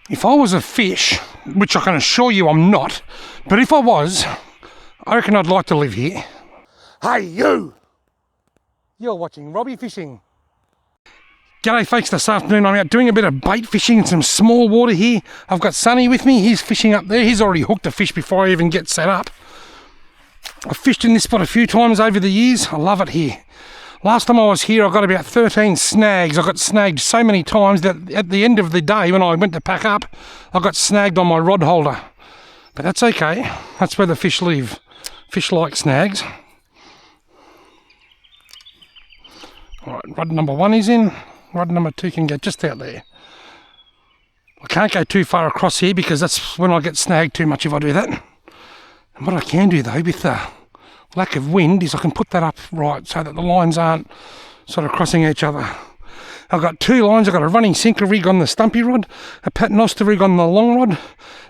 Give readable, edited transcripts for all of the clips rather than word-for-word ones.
If I was a fish, which I can assure you I'm not, but if I was, I reckon I'd like to live here. Hey, you! You're watching Robbie Fishing. G'day folks, this afternoon I'm out doing a bit of bait fishing in some small water here. I've got Sonny with me, he's fishing up there. He's already hooked a fish before I even get set up. I've fished in this spot a few times over the years. I love it here. Last time I was here I got about 13 snags. I got snagged so many times that at the end of the day when I went to pack up, I got snagged on my rod holder. But that's okay, that's where the fish live. Fish like snags. Alright, rod number 1 is in. Rod number 2 can go just out there. I can't go too far across here because that's when I get snagged too much if I do that. And what I can do though with the lack of wind is I can put that up right so that the lines aren't sort of crossing each other. I've got 2 lines. I've got a running sinker rig on the stumpy rod, a paternoster rig on the long rod,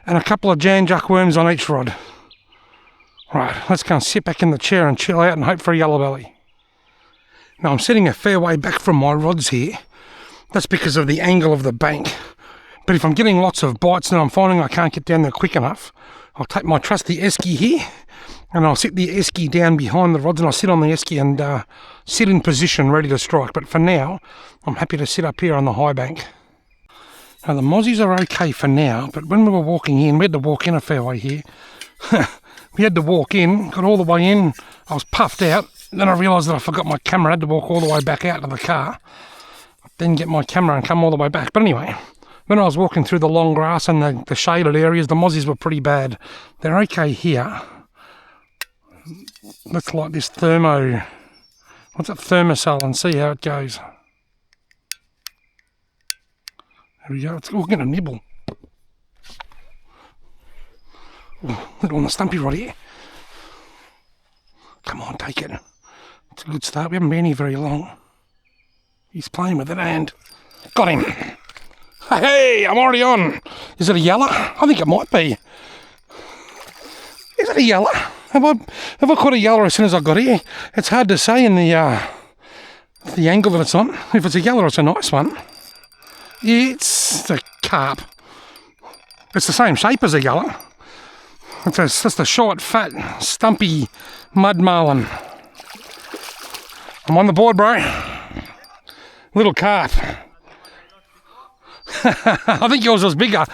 and a couple of Jan Juck worms on each rod. Right, let's go and sit back in the chair and chill out and hope for a yellow belly. Now I'm setting a fair way back from my rods here. That's because of the angle of the bank. But if I'm getting lots of bites and I'm finding I can't get down there quick enough, I'll take my trusty esky here and I'll sit the esky down behind the rods and I'll sit on the esky and sit in position ready to strike. But for now, I'm happy to sit up here on the high bank. Now the mozzies are okay for now, but when we were walking in, we had to walk in a fair way here. We had to walk in, got all the way in, I was puffed out. Then I realised that I forgot my camera. I had to walk all the way back out to the car. Then get my camera and come all the way back. But anyway, when I was walking through the long grass and the shaded areas, the mozzies were pretty bad. They're okay here. Let's light this thermocell and see how it goes. There we go. It's all going to nibble. Ooh, little on the stumpy rod here. Come on, take it. It's a good start. We haven't been here very long. He's playing with it and got him. Hey, I'm already on. Is it a yellow? I think it might be. Is it a yellow? Have I caught a yellow as soon as I got here? It's hard to say in the angle that it's on. If it's a yellow, it's a nice one. It's a carp. It's the same shape as a yellow. It's just a short, fat, stumpy mud marlin. I'm on the board, bro. Little carp. I think yours was bigger.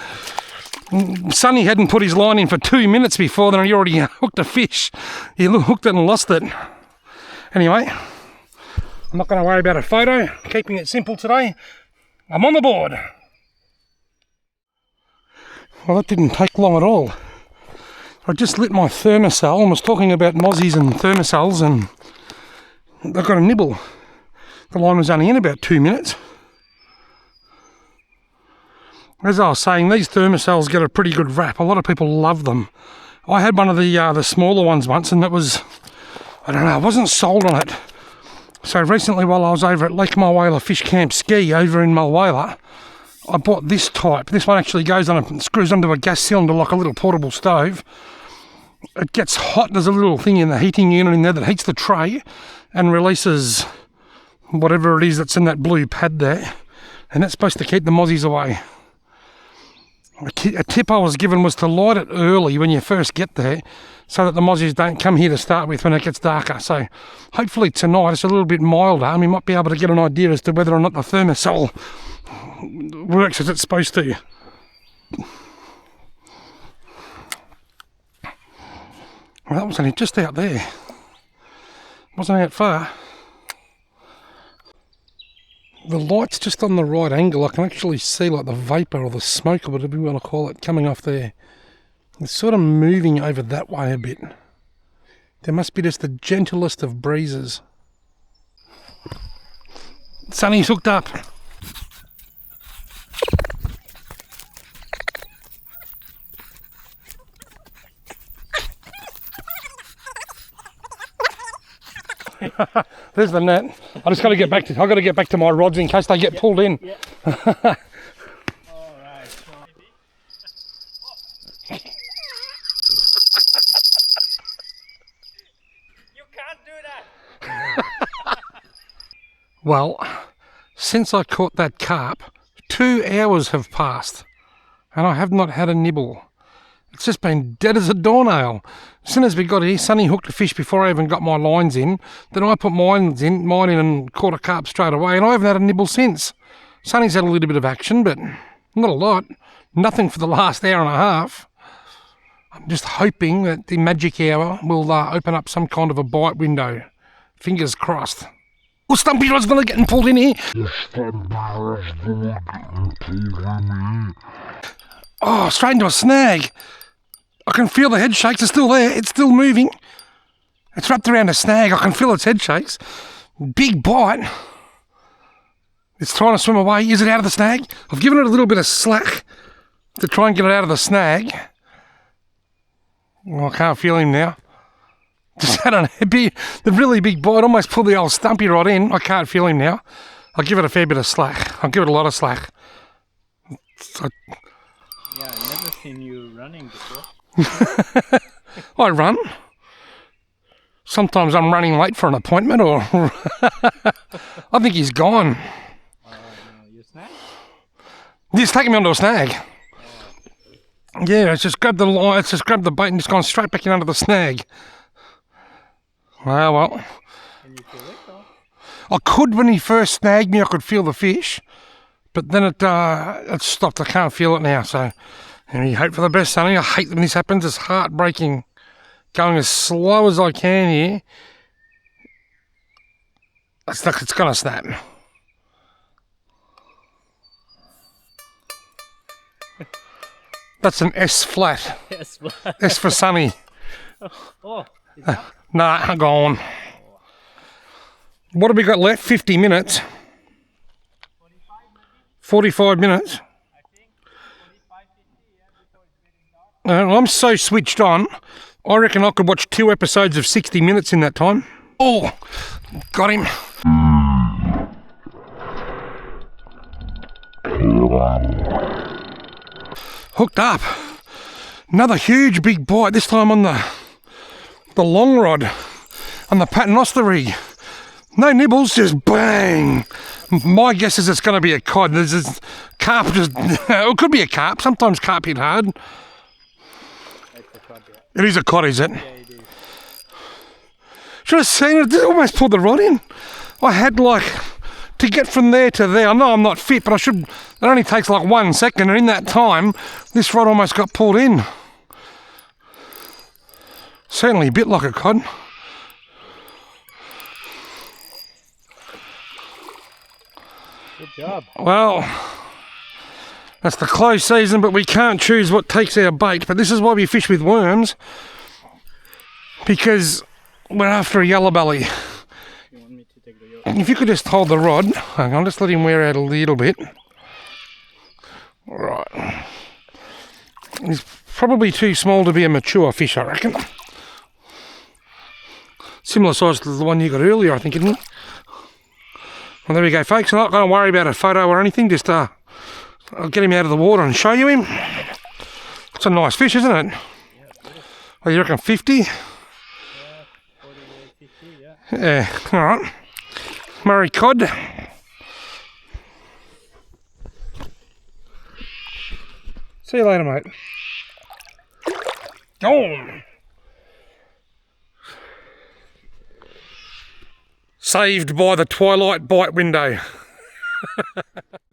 Sonny hadn't put his line in for 2 minutes before then he already hooked a fish. He hooked it and lost it. Anyway, I'm not going to worry about a photo. Keeping it simple today. I'm on the board. Well, that didn't take long at all. I just lit my thermocell and was talking about mozzies and thermocells and I got a nibble. The line was only in about 2 minutes. As I was saying, these thermocells get a pretty good rap. A lot of people love them. I had one of the smaller ones once and it was, I don't know, I wasn't sold on it. So recently while I was over at Lake Mulwala Fish Camp Ski over in Mulwala, I bought this type. This one actually goes on and screws onto a gas cylinder like a little portable stove. It gets hot. There's a little thing in the heating unit in there that heats the tray and releases whatever it is that's in that blue pad there. And that's supposed to keep the mozzies away. A tip I was given was to light it early when you first get there so that the mozzies don't come here to start with when it gets darker. So hopefully tonight it's a little bit milder and we might be able to get an idea as to whether or not the thermocell works as it's supposed to. Well, that was only just out there. Wasn't out far. The light's just on the right angle. I can actually see like the vapour or the smoke or whatever you want to call it coming off there. It's sort of moving over that way a bit. There must be just the gentlest of breezes. Sonny's hooked up. There's the net. I just got to get back to. I got to get back to my rods in case they get pulled in. Yeah. All right. You can't do that. Well, since I caught that carp, 2 hours have passed. and I have not had a nibble. It's just been dead as a doornail. As soon as we got here, Sonny hooked a fish before I even got my lines in. Then I put mine in and caught a carp straight away, and I haven't had a nibble since. Sonny's had a little bit of action, but not a lot. Nothing for the last hour and a half. I'm just hoping that the magic hour will open up some kind of a bite window. Fingers crossed. Oh, Stumpy Rod's gonna get pulled in here. Oh, straight into a snag. I can feel the head shakes. It's still there. It's still moving. It's wrapped around a snag. I can feel its head shakes. Big bite. It's trying to swim away. Is it out of the snag? I've given it a little bit of slack to try and get it out of the snag. Oh, I can't feel him now. Just had a really big bite. Almost pulled the old Stumpy Rod in. I can't feel him now. I'll give it a fair bit of slack. I'll give it a lot of slack. Yeah, I've never seen you running before. I run. Sometimes I'm running late for an appointment, or I think he's gone. You snag? He's taking me onto a snag. Yeah, it's just grabbed the line, it's just grabbed the bait and just gone straight back in under the snag. Well. Can you feel it though? I could when he first snagged me, I could feel the fish, but then it stopped. I can't feel it now, so you hope for the best, Sonny. I hate when this happens. It's heartbreaking. Going as slow as I can here. It's going to snap. That's an S flat. S flat. S for Sonny. Oh, is that? Nah, gone. What have we got left? 50 minutes. 45 minutes. I think 45, 50, yeah, before it's getting dark. I'm so switched on. I reckon I could watch 2 episodes of 60 minutes in that time. Oh, got him. Hooked up. Another huge big bite, this time on the long rod, on the paternoster rig. No nibbles, just bang. My guess is it's going to be a cod. There's this carp just, it could be a carp. Sometimes carp hit hard. It's a cod, yeah. It is a cod, is it? Yeah, it is. Should have seen it. It almost pulled the rod in. I had to get from there to there. I know I'm not fit, but it only takes 1 second, and in that time, this rod almost got pulled in. Certainly a bit like a cod. Good job. Well, that's the close season, but we can't choose what takes our bait. But this is why we fish with worms, because we're after a yellow belly. You want me to take the yoke? If you could just hold the rod, hang on, just let him wear out a little bit. Right. He's probably too small to be a mature fish, I reckon. Similar size to the one you got earlier, I think, isn't it? Well, there we go, folks. I'm not going to worry about a photo or anything. Just I'll get him out of the water and show you him. It's a nice fish, isn't it? Yeah, Well, you reckon 50? yeah, 48, 50, yeah. Yeah, all right. Murray cod. See you later, mate. Gone. Saved by the twilight bite window.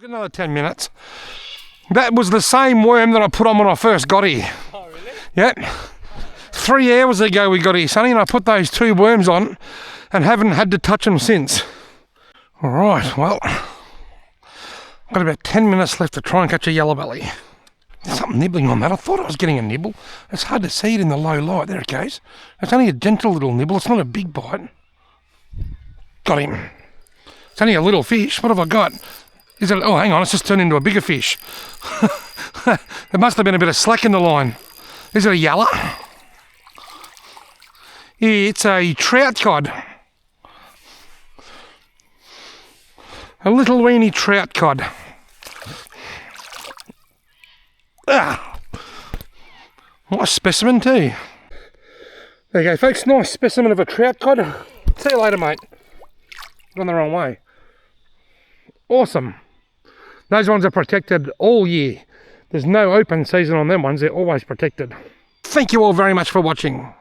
Another 10 minutes. That was the same worm that I put on when I first got here. Oh, really? Yep. 3 hours ago we got here, Sonny, and I put those 2 worms on and haven't had to touch them since. All right, well, I've got about 10 minutes left to try and catch a yellow belly. There's something nibbling on that. I thought I was getting a nibble. It's hard to see it in the low light. There it goes. It's only a gentle little nibble. It's not a big bite. Got him. It's only a little fish. What have I got? Is it? Oh, hang on. It's just turned into a bigger fish. There must have been a bit of slack in the line. Is it a yellow? It's a trout cod. A little weeny trout cod. Ah, nice specimen too. There you go, folks. Nice specimen of a trout cod. See you later, mate. Gone the wrong way. Awesome. Those ones are protected all year. There's no open season on them ones, they're always protected. Thank you all very much for watching.